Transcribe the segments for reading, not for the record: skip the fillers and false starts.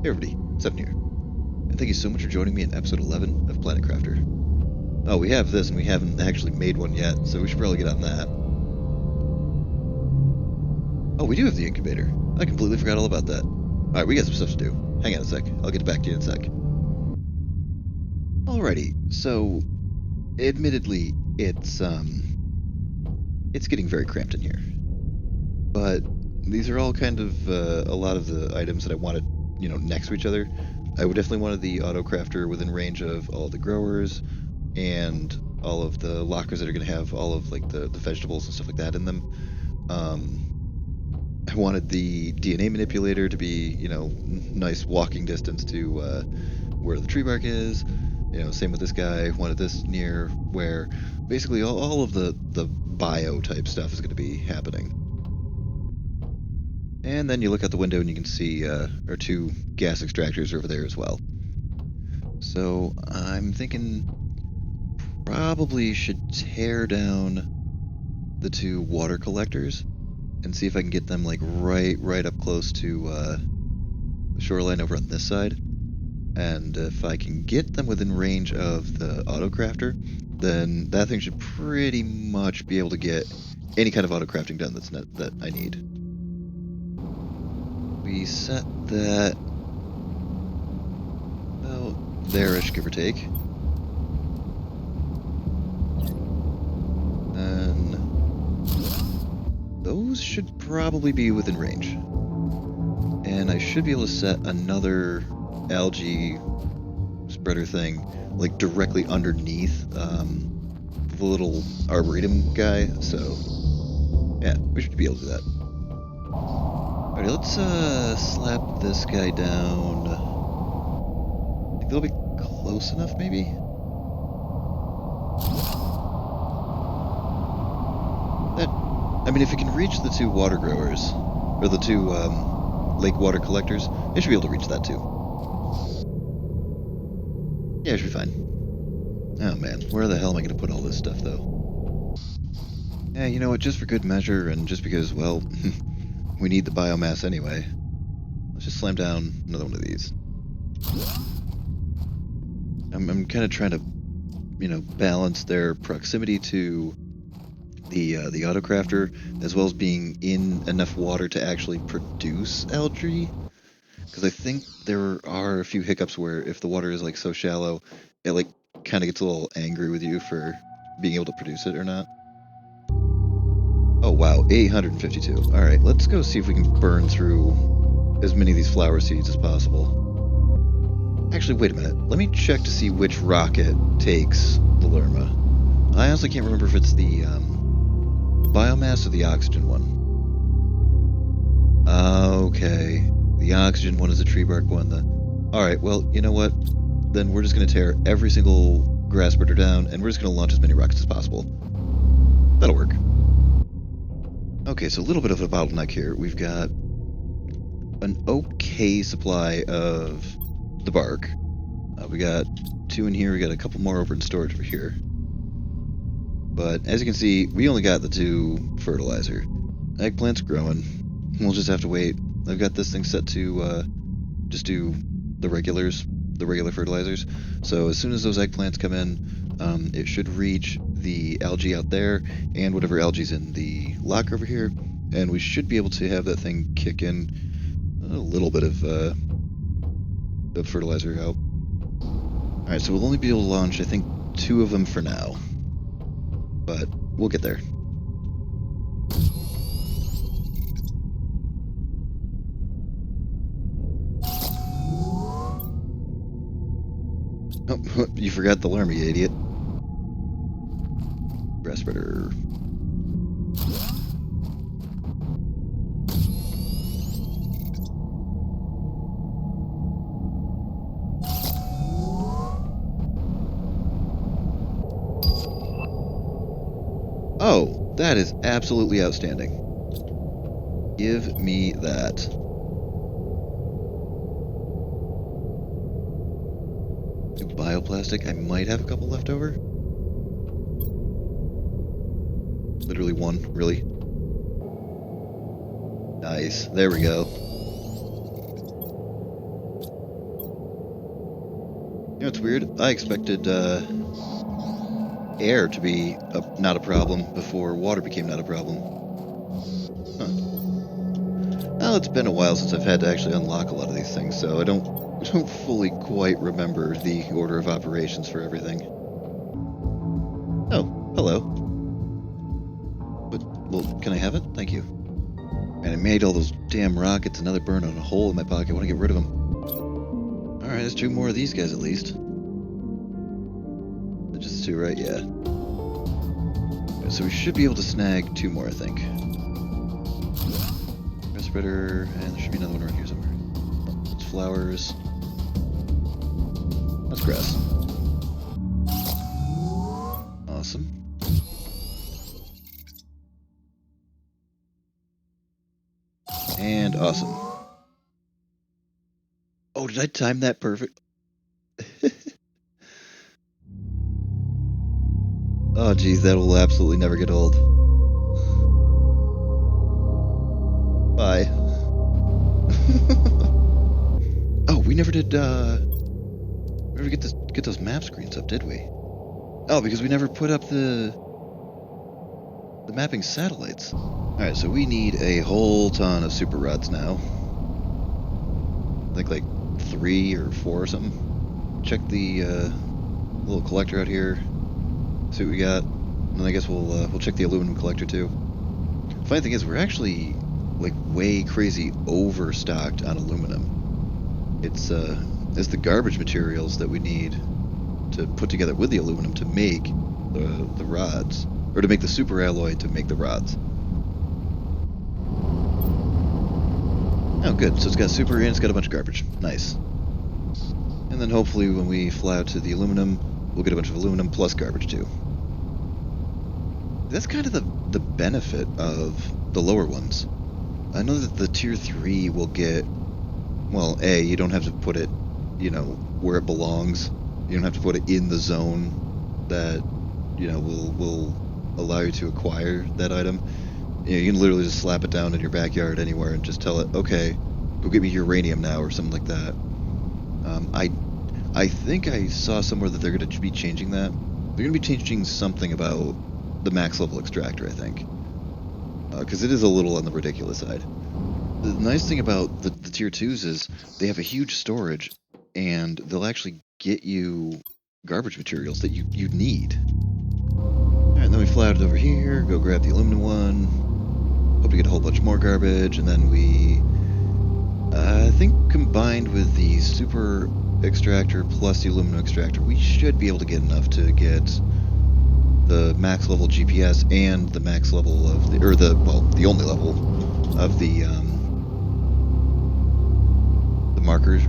Hey everybody, Seven here, and thank you so much for joining me in episode 11 of Planet Crafter. Oh, we have this, and we haven't actually made one yet, so we should probably get on that. Oh, we do have the incubator. I completely forgot all about that. Alright, we got some stuff to do. Hang on a sec, I'll get back to you in a sec. Alrighty, so, admittedly, it's getting very cramped in here. But these are all kind of a lot of the items that I wanted, next to each other. I would definitely wanted the auto crafter within range of all the growers and all of the lockers that are going to have all of like the vegetables and stuff like that in them. I wanted the DNA manipulator to be, nice walking distance to where the tree bark is. Same with this guy. Wanted this near where basically all of the bio type stuff is going to be happening. And then you look out the window and you can see our two gas extractors over there as well. So I'm thinking probably should tear down the two water collectors and see if I can get them like right up close to the shoreline over on this side. And if I can get them within range of the auto crafter, then that thing should pretty much be able to get any kind of auto crafting done that I need. We set that about there-ish, give or take. Then those should probably be within range. And I should be able to set another algae spreader thing like directly underneath the little arboretum guy, so yeah, we should be able to do that. Alright, let's slap this guy down. I think they'll be close enough, maybe? I mean, if it can reach the two water growers, or the two lake water collectors, it should be able to reach that too. Yeah, it should be fine. Oh man, where the hell am I going to put all this stuff, though? Yeah, you know what, just for good measure, and just because, well, we need the biomass anyway, let's just slam down another one of these. I'm kind of trying to, balance their proximity to the autocrafter, as well as being in enough water to actually produce algae. Because I think there are a few hiccups where if the water is like so shallow, it like kind of gets a little angry with you for being able to produce it or not. Oh wow, 852. All right, let's go see if we can burn through as many of these flower seeds as possible. Actually, wait a minute. Let me check to see which rocket takes the Lerma. I honestly can't remember if it's the biomass or the oxygen one. Okay. The oxygen one is the tree bark one. Alright, well, you know what? Then we're just going to tear every single grass spreader down, and we're just going to launch as many rockets as possible. That'll work. Okay, so a little bit of a bottleneck here. We've got an okay supply of the bark. We got 2 in here. We got a couple more over in storage over here. But as you can see, we only got the 2 fertilizer. Eggplant's growing. We'll just have to wait. I've got this thing set to just do the regular fertilizers. So as soon as those eggplants come in, it should reach the algae out there and whatever algae's in the locker over here, and we should be able to have that thing kick in a little bit of fertilizer out. Alright, so we'll only be able to launch, I think, 2 of them for now. But we'll get there. Oh, you forgot the Lerma, you idiot. Grass spreader. Oh, that is absolutely outstanding. Give me that. Bioplastic, I might have a couple left over. Literally 1, really. Nice, there we go. You know, it's weird. I expected air to be not a problem before water became not a problem. Huh. Well, it's been a while since I've had to actually unlock a lot of these things, so I don't fully quite remember the order of operations for everything. Oh, hello. But, well, can I have it? Thank you. And I made all those damn rockets, another burn on a hole in my pocket. I want to get rid of them. Alright, there's 2 more of these guys at least. Just 2, right? Yeah. So we should be able to snag 2 more, I think. Grass spreader, and there should be another one around here somewhere. Oh, it's flowers. That's grass. Awesome. And awesome. Oh, did I time that perfect? Oh, geez, that will absolutely never get old. Bye. Oh, we never did, never get those map screens up, did we? Oh, because we never put up the mapping satellites. Alright, so we need a whole ton of super rods now. I think like 3 or 4 or something. Check the little collector out here. See what we got. And then I guess we'll check the aluminum collector too. Funny thing is, we're actually like way crazy overstocked on aluminum. It's the garbage materials that we need to put together with the aluminum to make the rods, or to make the super alloy to make the rods. Oh, good. So it's got super and it's got a bunch of garbage. Nice. And then hopefully when we fly out to the aluminum, we'll get a bunch of aluminum plus garbage too. That's kind of the benefit of the lower ones. I know that the tier 3 will get, well, A, you don't have to put it, you know, where it belongs. You don't have to put it in the zone that, you know, will allow you to acquire that item. You can literally just slap it down in your backyard anywhere and just tell it, okay, go get me uranium now or something like that. I think I saw somewhere that they're going to be changing that. They're going to be changing something about the max level extractor, I think. Because it is a little on the ridiculous side. The nice thing about the tier 2s is they have a huge storage, and they'll actually get you garbage materials that you need. Alright, and then we fly out over here, go grab the aluminum one, hope to get a whole bunch more garbage, and then we, I think combined with the super extractor plus the aluminum extractor, we should be able to get enough to get the max level GPS and the max level of the, or the, well, the only level of the markers.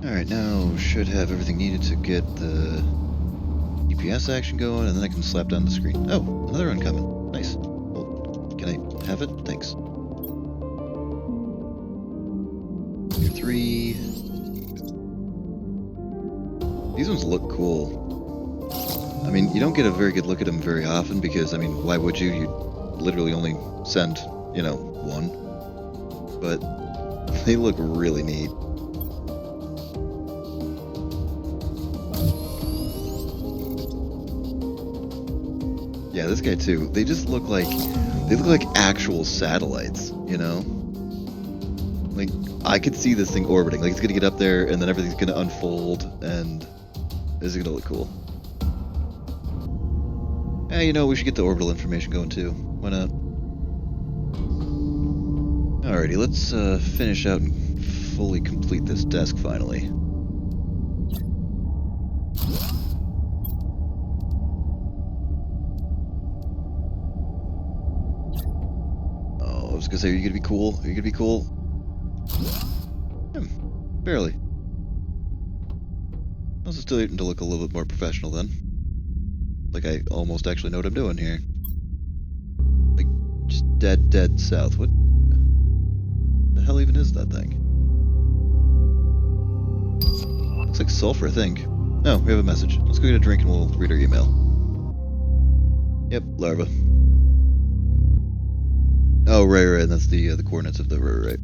Alright, now should have everything needed to get the GPS action going, and then I can slap down the screen. Oh, another one coming. Nice. Well, can I have it? Thanks. Tier 3. These ones look cool. I mean, you don't get a very good look at them very often because, I mean, why would you? You literally only send, you know, one. But they look really neat. Yeah, this guy too. They just look like actual satellites, you know? Like, I could see this thing orbiting. Like, it's gonna get up there and then everything's gonna unfold and this is gonna look cool. Yeah, you know, we should get the orbital information going too. Why not? Alrighty, let's finish out and fully complete this desk finally. Oh, I was gonna say, are you gonna be cool? Are you gonna be cool? Barely. I was still starting to look a little bit more professional then. Like I almost actually know what I'm doing here. Like, just dead south. What the hell even is that thing? Looks like sulfur, I think. Oh, we have a message. Let's go get a drink and we'll read our email. Yep, larva. Oh, right, that's the coordinates of the right.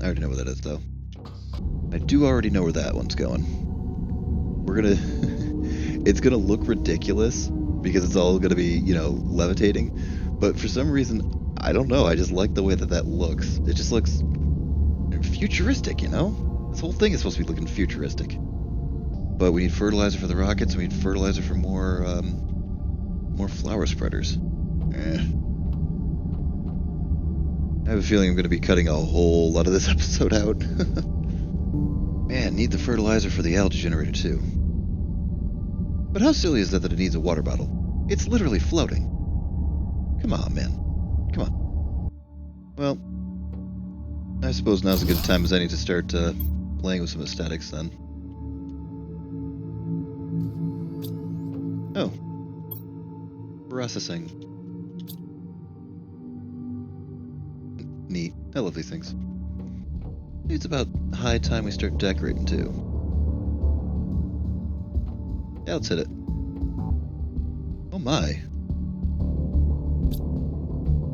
I already know what that is, though. I do already know where that one's going. We're gonna... it's gonna look ridiculous because it's all gonna be, you know, levitating. But for some reason, I don't know, I just like the way that that looks. It just looks futuristic, you know? This whole thing is supposed to be looking futuristic. But we need fertilizer for the rockets, and we need fertilizer for more flower spreaders. I have a feeling I'm going to be cutting a whole lot of this episode out. Man, need the fertilizer for the algae generator too. But how silly is that it needs a water bottle? It's literally floating. Come on, man. Come on. Well, I suppose now's as good a time as any to start playing with some aesthetics then. Oh. Processing. Neat. I love these things. It's about high time we start decorating too. Yeah, let's hit it. Oh my.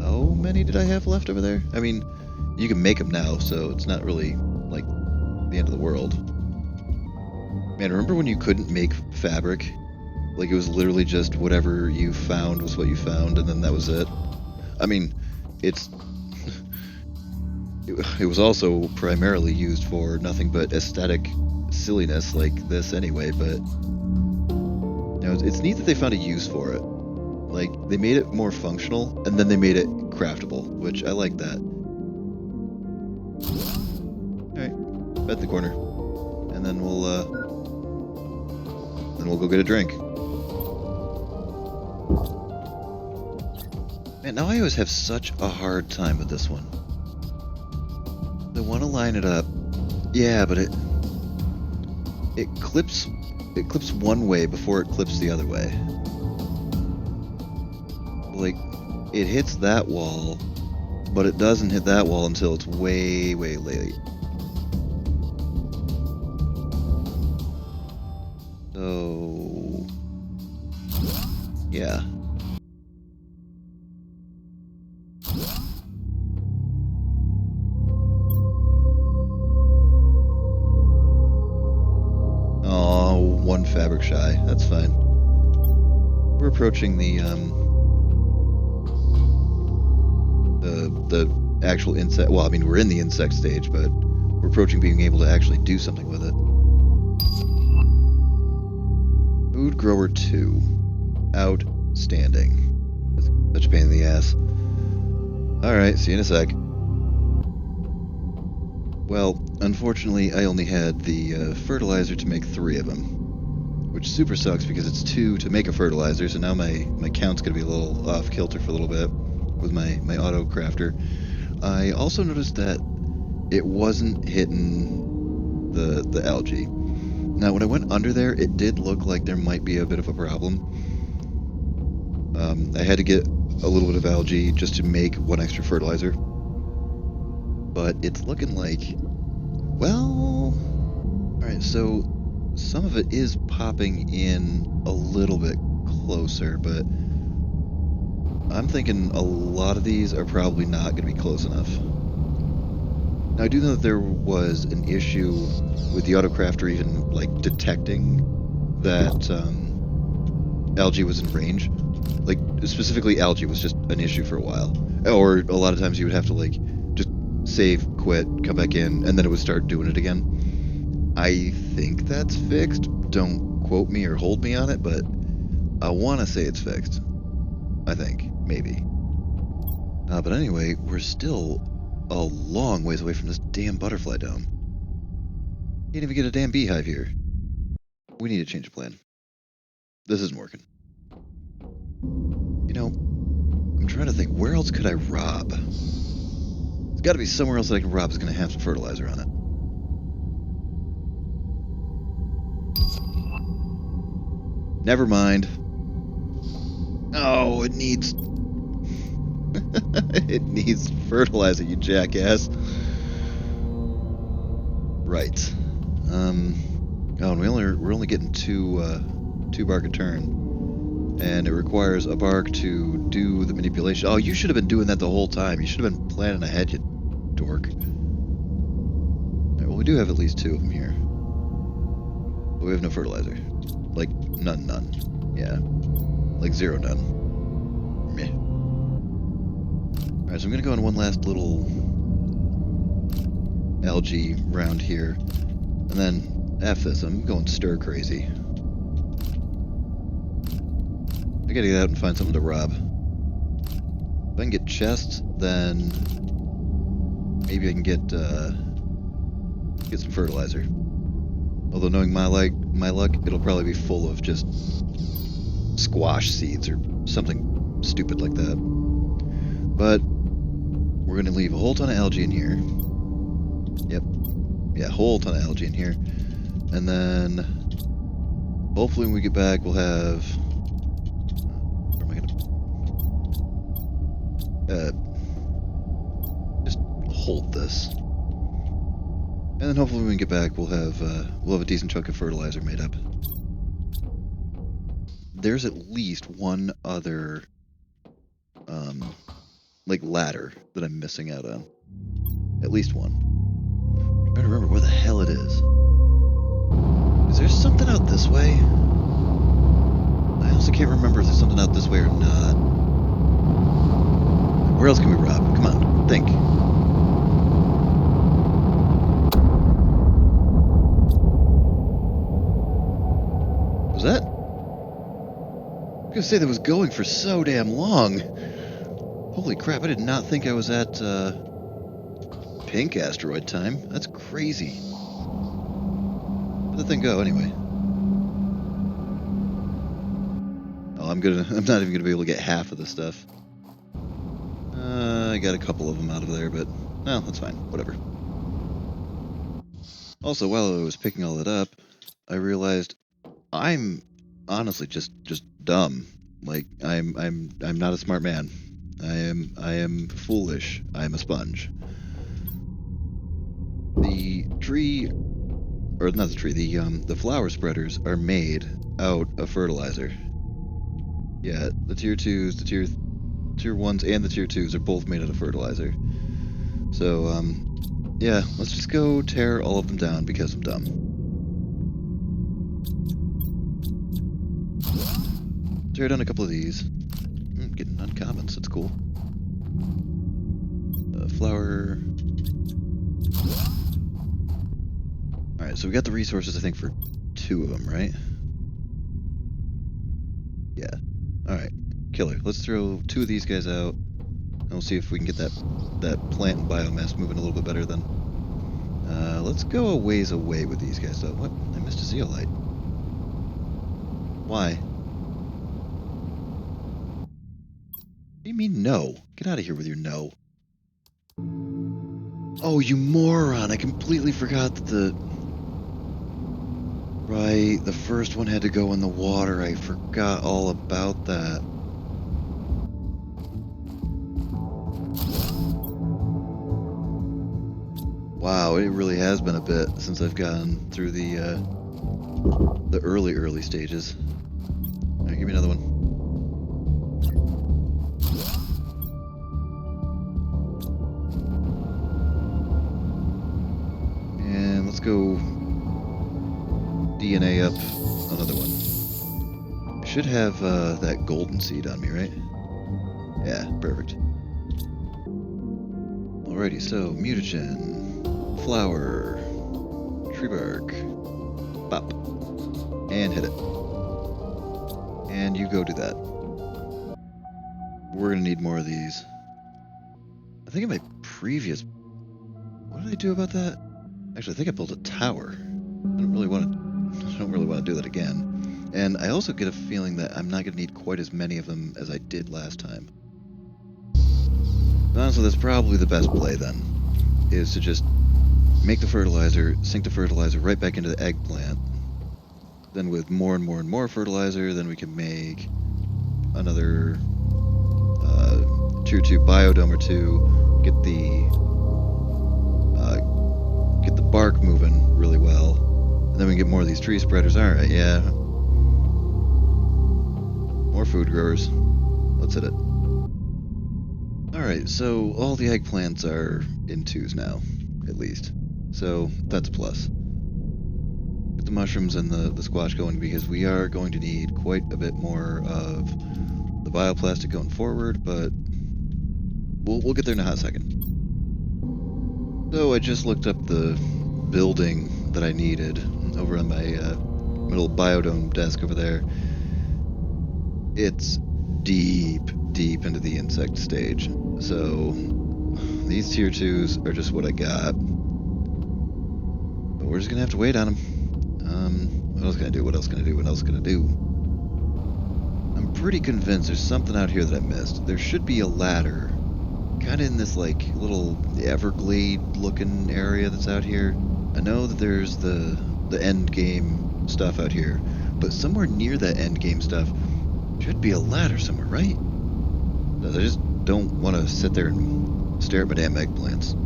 How many did I have left over there? I mean, you can make them now, so it's not really, like, the end of the world. Man, remember when you couldn't make fabric? Like, it was literally just whatever you found was what you found, and then that was it? I mean, it's... it was also primarily used for nothing but aesthetic silliness like this anyway, but... You know, it's neat that they found a use for it. Like, they made it more functional, and then they made it craftable, which I like that. Alright, bet the corner. And then we'll go get a drink. Man, now I always have such a hard time with this one. I want to line it up. Yeah, but it clips one way before it clips the other way. Like, it hits that wall, but it doesn't hit that wall until it's way, way late. So, yeah. Oh, one fabric shy. That's fine. We're approaching the actual insect. Well, I mean, we're in the insect stage, but we're approaching being able to actually do something with it. Food grower 2. Outstanding. That's such a pain in the ass. Alright, see you in a sec. Well, unfortunately, I only had the fertilizer to make 3 of them. Which super sucks because it's 2 to make a fertilizer, so now my count's going to be a little off kilter for a little bit with my auto crafter. I also noticed that it wasn't hitting the algae. Now, when I went under there, it did look like there might be a bit of a problem. I had to get a little bit of algae just to make 1 extra fertilizer. But it's looking like... Well... Alright, so some of it is popping in a little bit closer, but I'm thinking a lot of these are probably not going to be close enough. Now, I do know that there was an issue with the autocrafter even, like, detecting that algae was in range. Like, specifically algae was just an issue for a while. Or a lot of times you would have to, like, just save, quit, come back in, and then it would start doing it again. I think that's fixed. Don't quote me or hold me on it, but I want to say it's fixed. I think. Maybe. But anyway, we're still a long ways away from this damn butterfly dome. Can't even get a damn beehive here. We need to change the plan. This isn't working. You know, I'm trying to think, where else could I rob? There's got to be somewhere else that I can rob that's going to have some fertilizer on it. Never mind. Oh, it needs... it needs fertilizer, you jackass. Right. Oh, and we're only getting two bark a turn. And it requires a bark to do the manipulation. Oh, you should have been doing that the whole time. You should have been planning ahead, you dork. Alright, well, we do have at least 2 of them here. But we have no fertilizer. Like, none. Yeah. Like 0, none. Meh. Alright, so I'm gonna go on one last little algae round here. And then, F this, I'm going stir crazy. I gotta get out and find something to rob. If I can get chests, then maybe I can get some fertilizer. Although knowing my luck, it'll probably be full of just squash seeds or something stupid like that. But we're gonna leave a whole ton of algae in here. Yep. Yeah, a whole ton of algae in here. And then hopefully when we get back we'll have just hold this, and then hopefully when we get back we'll have a decent chunk of fertilizer made up. There's at least one other like ladder that I'm missing out on. At least one. I'm trying to remember where the hell it is. Is there something out this way? I also can't remember if there's something out this way or not. Where else can we rob? Come on, think. Was that? I was gonna say that was going for so damn long. Holy crap, I did not think I was at pink asteroid time. That's crazy. Where'd the thing go anyway? Oh, I'm not even gonna be able to get half of the stuff. I got a couple of them out of there, but no, that's fine. Whatever. Also, while I was picking all that up, I realized I'm honestly just dumb. Like I'm not a smart man. I am foolish. I am a sponge. The tree, or not the tree, the flower spreaders are made out of fertilizer. Yeah, the tier 2s, the tier 1s, and the tier 2s are both made out of fertilizer. So, yeah, let's just go tear all of them down because I'm dumb. Tear down a couple of these. Getting uncommons, that's cool. Flower. Alright, so we got the resources, I think, for 2 of them, right? Yeah. Alright, killer. Let's throw 2 of these guys out, and we'll see if we can get that plant biomass moving a little bit better then. Let's go a ways away with these guys, though. What? I missed a zeolite. Why? What do you mean no? Get out of here with your no. Oh, you moron! I completely forgot that Right, the first one had to go in the water. I forgot all about that. Wow, it really has been a bit since I've gotten through the early stages. Alright, give me another one. And let's go DNA up another one. I should have that golden seed on me, right? Yeah, perfect. Alrighty, so mutagen, flower, tree bark, pop, and hit it. And you go do that. We're gonna need more of these. I think in my previous... What did I do about that? Actually, I think I built a tower. I don't really want to do that again. And I also get a feeling that I'm not going to need quite as many of them as I did last time. Honestly, that's probably the best play then, is to just make the fertilizer, sink the fertilizer right back into the eggplant. Then with more and more and more fertilizer, then we can make another tier 2 biodome or 2, get the bark moving really well. And then we can get more of these tree spreaders. Alright, yeah. More food growers. Let's hit it. Alright, so all the eggplants are in 2s now, at least. So that's a plus. Get the mushrooms and the squash going because we are going to need quite a bit more of the bioplastic going forward, but we'll get there in a hot second. So I just looked up the building that I needed over on my little biodome desk over there. It's deep into the insect stage. So these tier 2s are just what I got. But we're just going to have to wait on them. What else can I do? What else can I do? What else can I do? I'm pretty convinced there's something out here that I missed. There should be a ladder kind of in this like little Everglade looking area that's out here. I know that there's the end game stuff out here, but somewhere near that end game stuff should be a ladder somewhere, right? I just don't want to sit there and stare at my damn eggplants.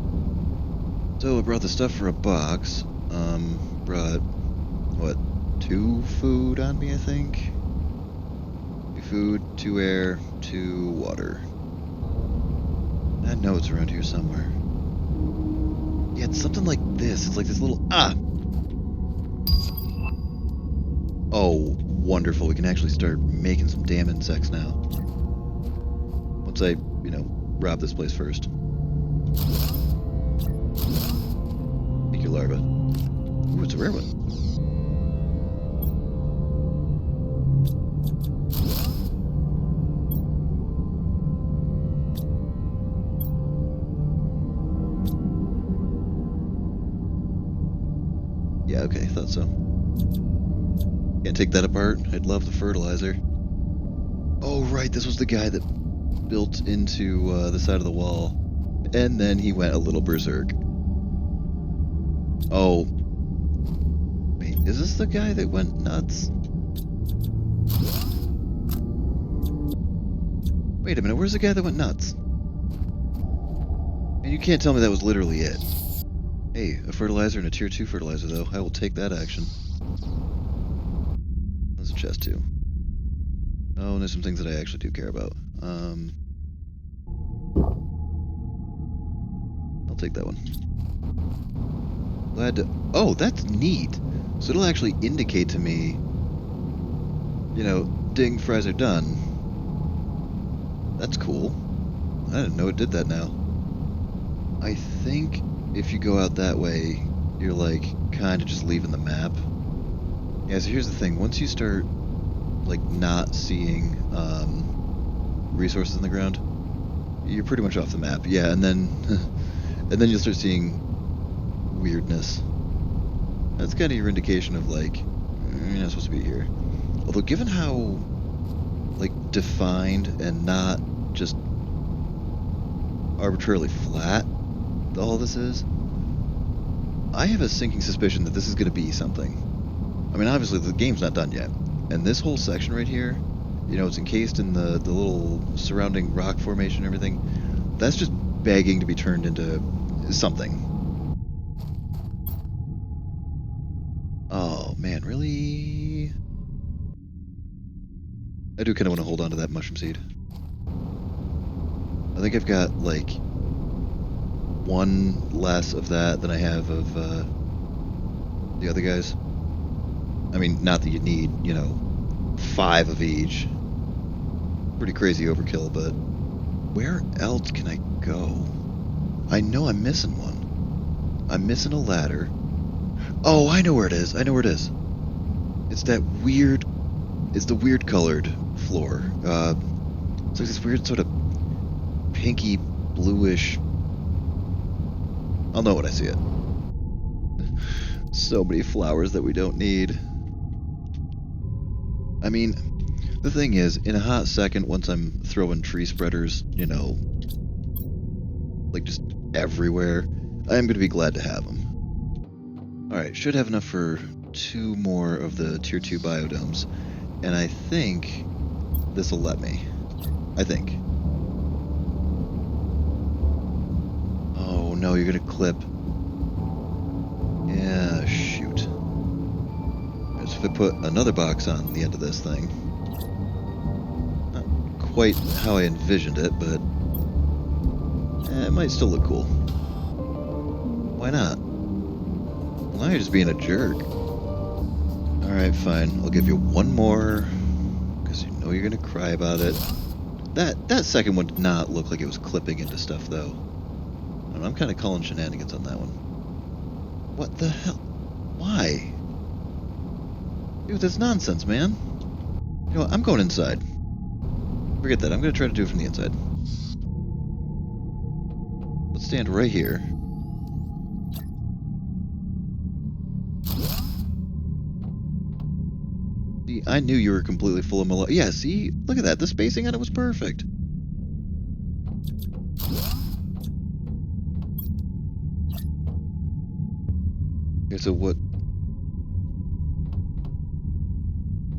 So I brought the stuff for a box. Brought what, 2 food on me, I think? 2 food, 2 air, 2 water. I know it's around here somewhere. Yeah, it's something like this. It's like this little... Oh, wonderful. We can actually start making some damn insects now. Once I, rob this place first. Take your larva. Ooh, it's a rare one. Yeah, okay, thought so. Can't take that apart. I'd love the fertilizer. Oh, right, this was the guy that built into the side of the wall. And then he went a little berserk. Oh. Wait, is this the guy that went nuts? Wait a minute, where's the guy that went nuts? And you can't tell me that was literally it. Hey, a fertilizer and a tier 2 fertilizer, though. I will take that action. There's a chest, too. Oh, and there's some things that I actually do care about. I'll take that one. Glad to... Oh, that's neat! So it'll actually indicate to me, ding, fries are done. That's cool. I didn't know it did that now. I think if you go out that way, you're like kind of just leaving the map. Yeah, so here's the thing. Once you start like not seeing resources in the ground, you're pretty much off the map. Yeah, and then you'll start seeing weirdness. That's kind of your indication of like you're not supposed to be here. Although given how like defined and not just arbitrarily flat all this is, I have a sinking suspicion that this is going to be something. I mean, obviously the game's not done yet, and this whole section right here, it's encased in the little surrounding rock formation and everything. That's just begging to be turned into something. Oh man, really? I do kind of want to hold on to that mushroom seed. I think I've got like 1 less of that than I have of the other guys. I mean, not that you need, 5 of each. Pretty crazy overkill, but where else can I go? I know I'm missing one. I'm missing a ladder. Oh, I know where it is. I know where it is. It's that weird... It's the weird colored floor. It's like this weird sort of pinky, bluish... I'll know when I see it. So many flowers that we don't need. I mean, the thing is, in a hot second, once I'm throwing tree spreaders, like just everywhere, I am going to be glad to have them. Alright, should have enough for 2 more of the tier 2 biodomes, and I think this will let me. I think. Oh no, you're going to clip. Yeah, shoot. So if I put another box on the end of this thing, not quite how I envisioned it, but it might still look cool. Why not? Now you're just being a jerk. Alright, fine. I'll give you one more, because you know you're gonna cry about it. That second one did not look like it was clipping into stuff, though. I'm kind of calling shenanigans on that one. What the hell? Why? Dude, that's nonsense, man. You know what? I'm going inside. Forget that. I'm going to try to do it from the inside. Let's stand right here. See, I knew you were completely full of malone. Yeah, see? Look at that. The spacing on it was perfect. Okay, so what?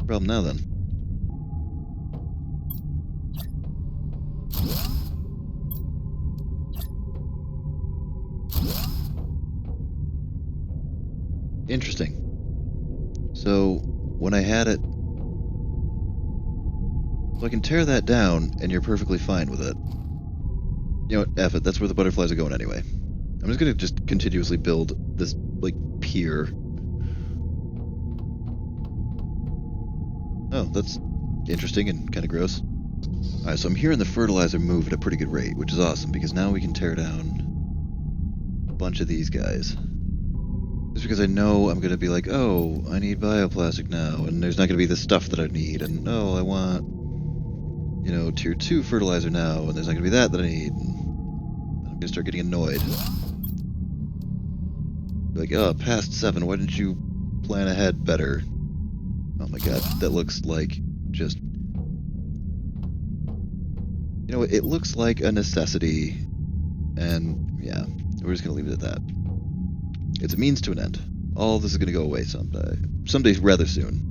Problem now, then? Interesting. So, when I had it... So I can tear that down, and you're perfectly fine with it. You know what? F it. That's where the butterflies are going anyway. I'm just going to just continuously build this, like, pier. Oh, that's interesting and kind of gross. Alright, so I'm hearing the fertilizer move at a pretty good rate, which is awesome, because now we can tear down a bunch of these guys. Just because I know I'm going to be like, oh, I need bioplastic now, and there's not going to be the stuff that I need, and oh, I want, you know, tier 2 fertilizer now, and there's not going to be that I need, and I'm going to start getting annoyed. Like, oh, past 7, why didn't you plan ahead better? Oh my god, that looks like just... You know, it looks like a necessity, and yeah, we're just going to leave it at that. It's a means to an end. All this is going to go away someday. Someday rather soon.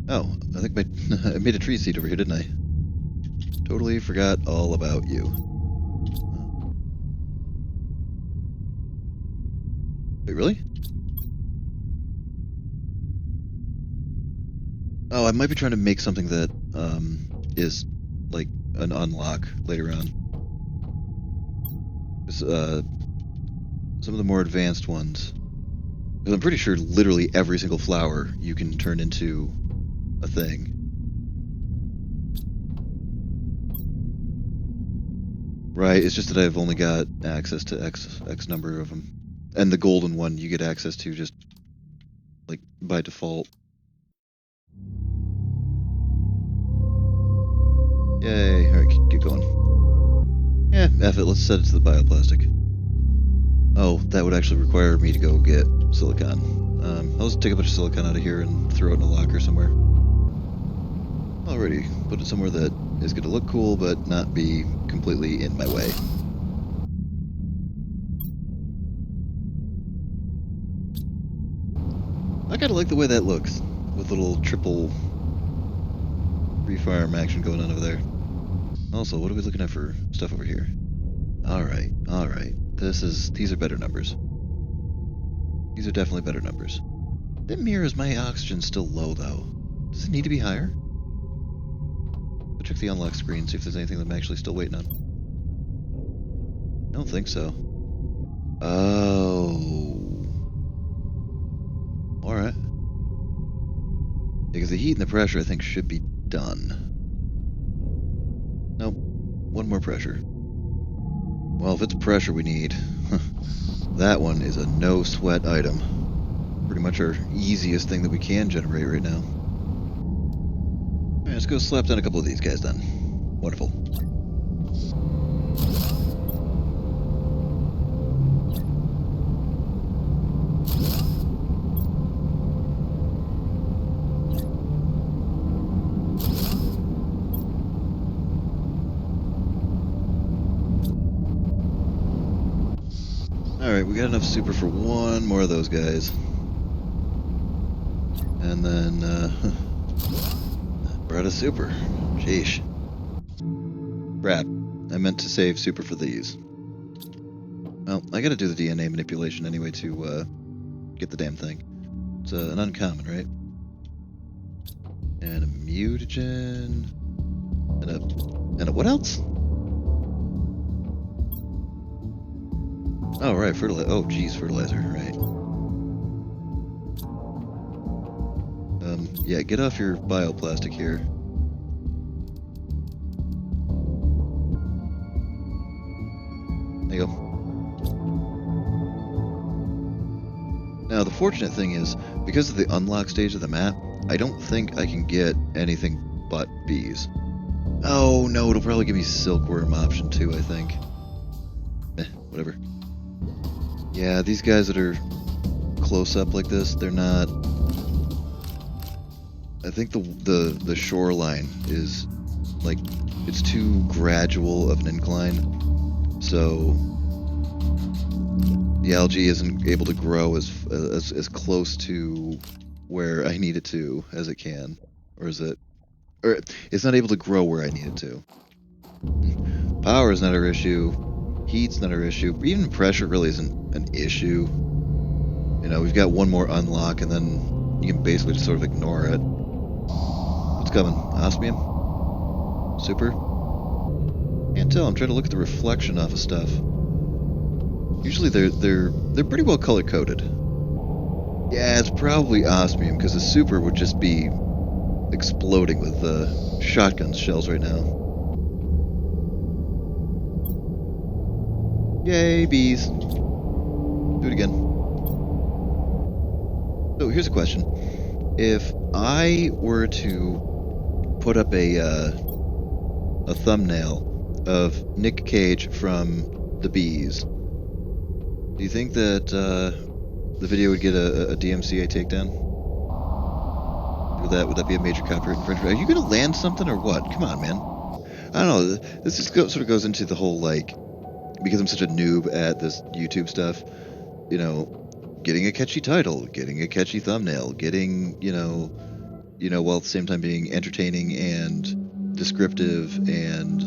Oh, I think I made a tree seed over here, didn't I? Totally forgot all about you. Wait, really? Oh, I might be trying to make something that is like an unlock later on. Some of the more advanced ones. Because I'm pretty sure literally every single flower you can turn into a thing. Right, it's just that I've only got access to X number of them. And the golden one you get access to just, like, by default. Yay, alright, keep going. Yeah, F it, let's set it to the bioplastic. Oh, that would actually require me to go get silicon. I'll just take a bunch of silicon out of here and throw it in a locker somewhere. Alrighty, put it somewhere that is going to look cool, but not be completely in my way. I kind of like the way that looks, with a little triple free-farm action going on over there. Also, what are we looking at for stuff over here? Alright, alright. These are better numbers. These are definitely better numbers. That mirrors my oxygen still low, though. Does it need to be higher? I'll check the unlock screen, see if there's anything that I'm actually still waiting on. I don't think so. Oh. Alright. Because the heat and the pressure, I think, should be done. Nope. One more pressure. Well, if it's pressure we need, that one is a no-sweat item. Pretty much our easiest thing that we can generate right now. Alright, let's go slap down a couple of these guys then. Wonderful. Alright, we got enough super for one more of those guys. And then, we're out of super. Sheesh. Crap. I meant to save super for these. Well, I gotta do the DNA manipulation anyway to, get the damn thing. It's an uncommon, right? And a mutagen. And a what else? Oh, right, fertilizer. Oh, geez, fertilizer, right. Yeah, get off your bioplastic here. There you go. Now, the fortunate thing is, because of the unlock stage of the map, I don't think I can get anything but bees. Oh, no, it'll probably give me silkworm option too, I think. Whatever. Yeah, these guys that are close up like this, they're not... I think the shoreline is, like, it's too gradual of an incline, so the algae isn't able to grow as close to where I need it to as it can, or it's not able to grow where I need it to. Power is not our issue, heat's not our issue, even pressure really isn't an issue. You know, we've got one more unlock, and then you can basically just sort of ignore it. What's coming? Osmium? Super? Can't tell. I'm trying to look at the reflection off of stuff. Usually they're pretty well color coded. Yeah, it's probably osmium because the super would just be exploding with shotgun shells right now. Yay, bees! Do it again. So here's a question: if I were to put up a thumbnail of Nick Cage from the Bees, do you think that the video would get a DMCA takedown? Would that be a major copyright infringement? Are you gonna land something or what? Come on, man. I don't know. This just sort of goes into the whole, like, because I'm such a noob at this YouTube stuff, you know, getting a catchy title, getting a catchy thumbnail, getting, you know, while at the same time being entertaining and descriptive and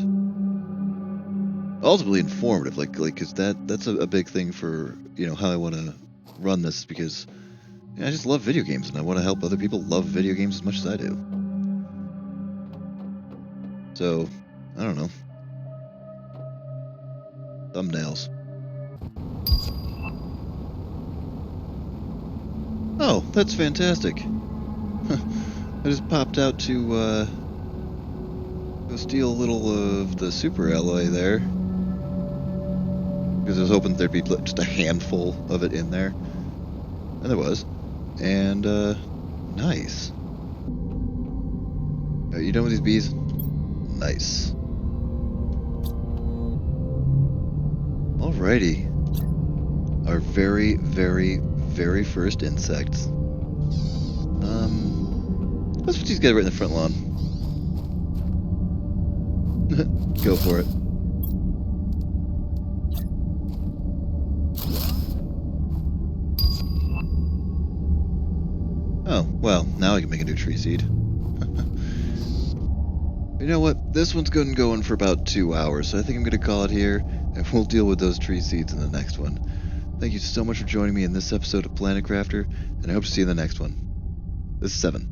ultimately informative, like, because that's a big thing for, you know, how I want to run this, because, you know, I just love video games and I want to help other people love video games as much as I do. So, I don't know. Thumbnails. Oh, that's fantastic. I just popped out to go steal a little of the super alloy there, because I was hoping there'd be just a handful of it in there, and there was. And nice. Are you done with these bees? Nice. Alrighty. Our very, very, very first insects. Let's put these guys right in the front lawn. Go for it. Oh, well, now I can make a new tree seed. You know what? This one's going to go on for about 2 hours, so I think I'm going to call it here, and we'll deal with those tree seeds in the next one. Thank you so much for joining me in this episode of Planet Crafter, and I hope to see you in the next one. This is 7.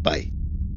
Bye.